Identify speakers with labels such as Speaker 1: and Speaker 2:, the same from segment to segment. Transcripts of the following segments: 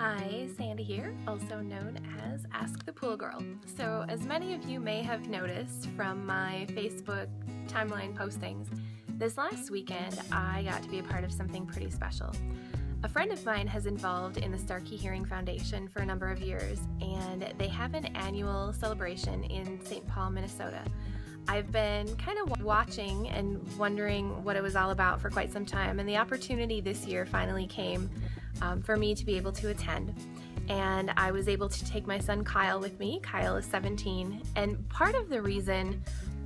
Speaker 1: Hi, Sandy here, also known as Ask the Pool Girl. So, as many of you may have noticed from my Facebook timeline postings, this last weekend I got to be a part of something pretty special. A friend of mine has involved in the Starkey Hearing Foundation for a number of years, and they have an annual celebration in St. Paul, Minnesota. I've been kind of watching and wondering what it was all about for quite some time, and the opportunity this year finally came for me to be able to attend. And I was able to take my son Kyle with me. Kyle is 17, and part of the reason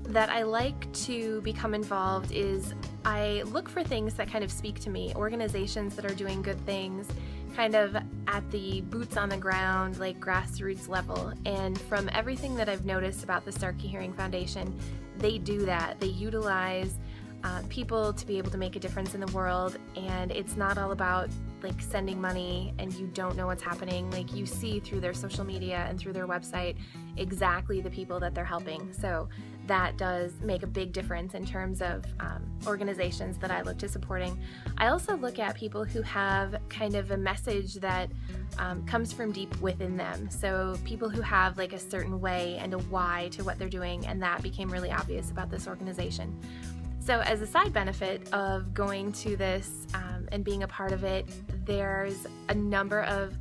Speaker 1: that I like to become involved is I look for things that kind of speak to me, organizations that are doing good things, kind of at the boots on the ground, like grassroots level. And from everything that I've noticed about the Starkey Hearing Foundation, they do that. They utilize people to be able to make a difference in the world, and it's not all about like sending money and you don't know what's happening. Like, you see through their social media and through their website exactly the people that they're helping. So that does make a big difference in terms of organizations that I look to supporting. I also look at people who have kind of a message that comes from deep within them. So people who have like a certain way and a why to what they're doing, and that became really obvious about this organization. So as a side benefit of going to this and being a part of it, there's a number of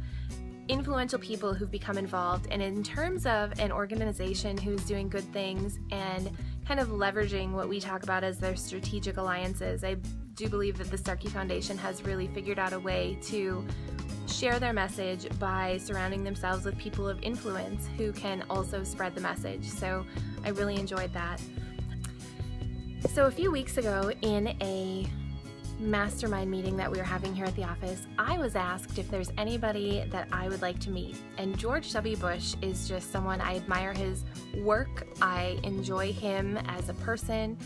Speaker 1: influential people who've become involved. And in terms of an organization who's doing good things and kind of leveraging what we talk about as their strategic alliances, I do believe that the Starkey Foundation has really figured out a way to share their message by surrounding themselves with people of influence who can also spread the message. So I really enjoyed that. So a few weeks ago, in a mastermind meeting that we were having here at the office, I was asked if there's anybody that I would like to meet. And George W. Bush is just someone, I admire his work, I enjoy him as a person,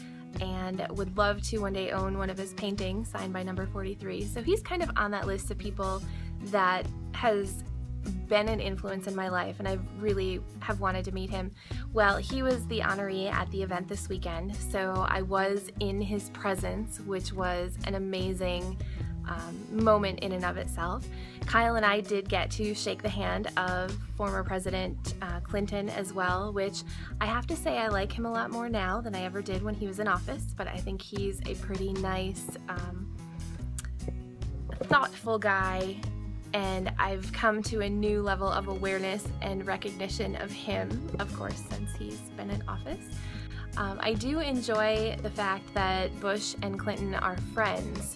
Speaker 1: and would love to one day own one of his paintings signed by number 43. So he's kind of on that list of people that has been an influence in my life, and I really have wanted to meet him. Well, he was the honoree at the event this weekend, so I was in his presence, which was an amazing moment in and of itself. Kyle and I did get to shake the hand of former President Clinton as well, which I have to say I like him a lot more now than I ever did when he was in office, but I think he's a pretty nice, thoughtful guy. And I've come to a new level of awareness and recognition of him, of course, since he's been in office. I do enjoy the fact that Bush and Clinton are friends.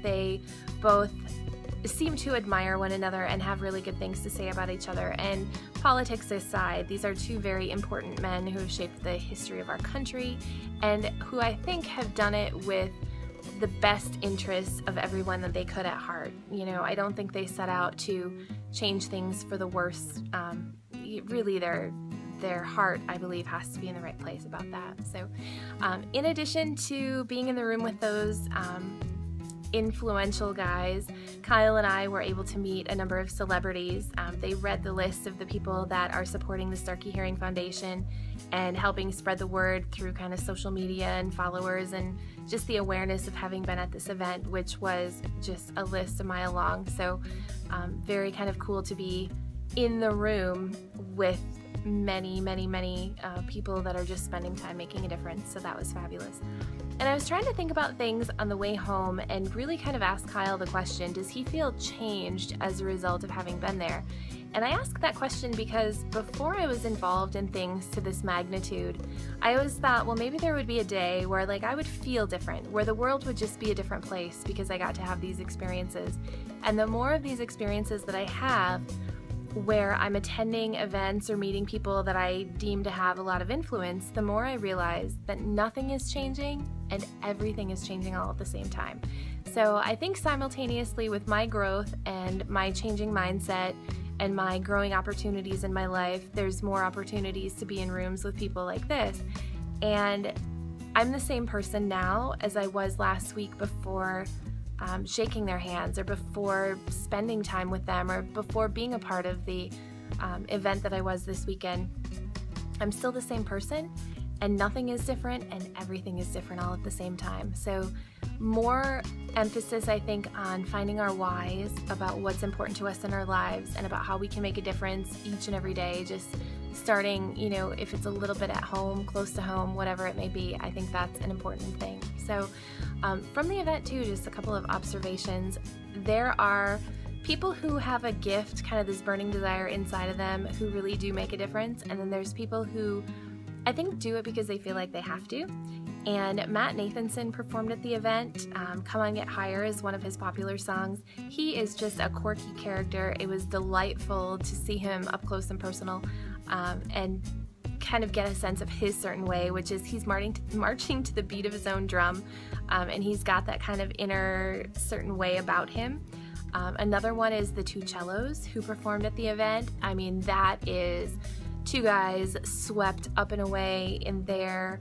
Speaker 1: They both seem to admire one another and have really good things to say about each other. And politics aside, these are two very important men who have shaped the history of our country and who I think have done it with the best interests of everyone that they could at heart. You know, I don't think they set out to change things for the worse. Really, their heart, I believe, has to be in the right place about that. So in addition to being in the room with those influential guys, Kyle and I were able to meet a number of celebrities. They read the list of the people that are supporting the Starkey Hearing Foundation and helping spread the word through kind of social media and followers, and just the awareness of having been at this event, which was just a list a mile long. So very kind of cool to be in the room with many people that are just spending time making a difference. So that was fabulous. And I was trying to think about things on the way home and really kind of ask Kyle the question, does he feel changed as a result of having been there? And I asked that question because before I was involved in things to this magnitude, I always thought, well, maybe there would be a day where like I would feel different, where the world would just be a different place because I got to have these experiences. And the more of these experiences that I have, where I'm attending events or meeting people that I deem to have a lot of influence, the more I realize that nothing is changing and everything is changing all at the same time. So I think simultaneously with my growth and my changing mindset and my growing opportunities in my life, there's more opportunities to be in rooms with people like this. And I'm the same person now as I was last week before shaking their hands, or before spending time with them, or before being a part of the event that I was this weekend. I'm still the same person, and nothing is different, and everything is different all at the same time. So more emphasis, I think, on finding our whys about what's important to us in our lives and about how we can make a difference each and every day, just starting, if it's a little bit at home, close to home, whatever it may be. I think that's an important thing. So from the event too, just a couple of observations. There are people who have a gift, kind of this burning desire inside of them, who really do make a difference. And then there's people who I think do it because they feel like they have to. And Matt Nathanson performed at the event. Come On Get Higher is one of his popular songs. He is just a quirky character. It was delightful to see him up close and personal and kind of get a sense of his certain way, which is he's marching to the beat of his own drum, and he's got that kind of inner certain way about him. Another one is the two cellos who performed at the event. I mean, that is two guys swept up and away in their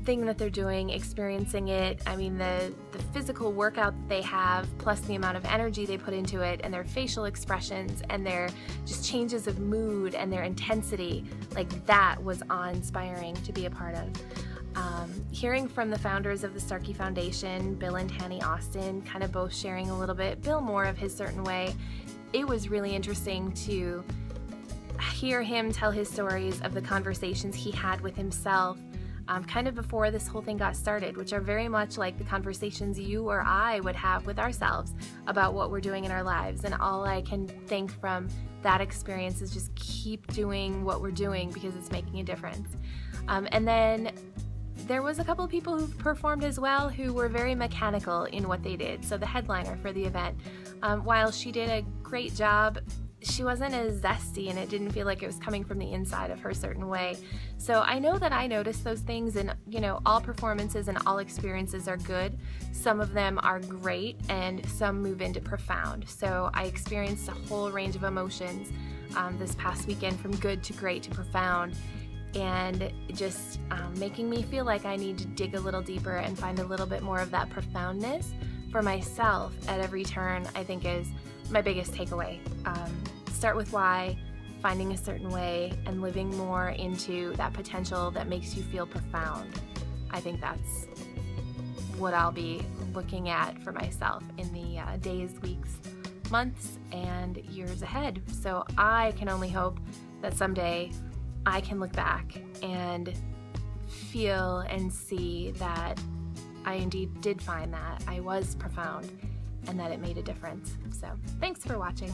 Speaker 1: thing that they're doing, experiencing it. I mean, the physical workout that they have, plus the amount of energy they put into it, and their facial expressions, and their just changes of mood, and their intensity, like that was awe-inspiring to be a part of. Hearing from the founders of the Starkey Foundation, Bill and Tanny Austin, kind of both sharing a little bit, Bill more of his certain way, it was really interesting to hear him tell his stories of the conversations he had with himself kind of before this whole thing got started, which are very much like the conversations you or I would have with ourselves about what we're doing in our lives. And all I can think from that experience is just keep doing what we're doing because it's making a difference. And then there was a couple of people who performed as well who were very mechanical in what they did. So the headliner for the event, while she did a great job, she wasn't as zesty, and it didn't feel like it was coming from the inside of her certain way. So I know that I noticed those things, and all performances and all experiences are good. Some of them are great, and some move into profound. So I experienced a whole range of emotions this past weekend, from good to great to profound, and just making me feel like I need to dig a little deeper and find a little bit more of that profoundness for myself at every turn, I think is my biggest takeaway. Start with why, finding a certain way, and living more into that potential that makes you feel profound. I think that's what I'll be looking at for myself in the days, weeks, months, and years ahead. So I can only hope that someday I can look back and feel and see that I indeed did find that I was profound and that it made a difference. So thanks for watching.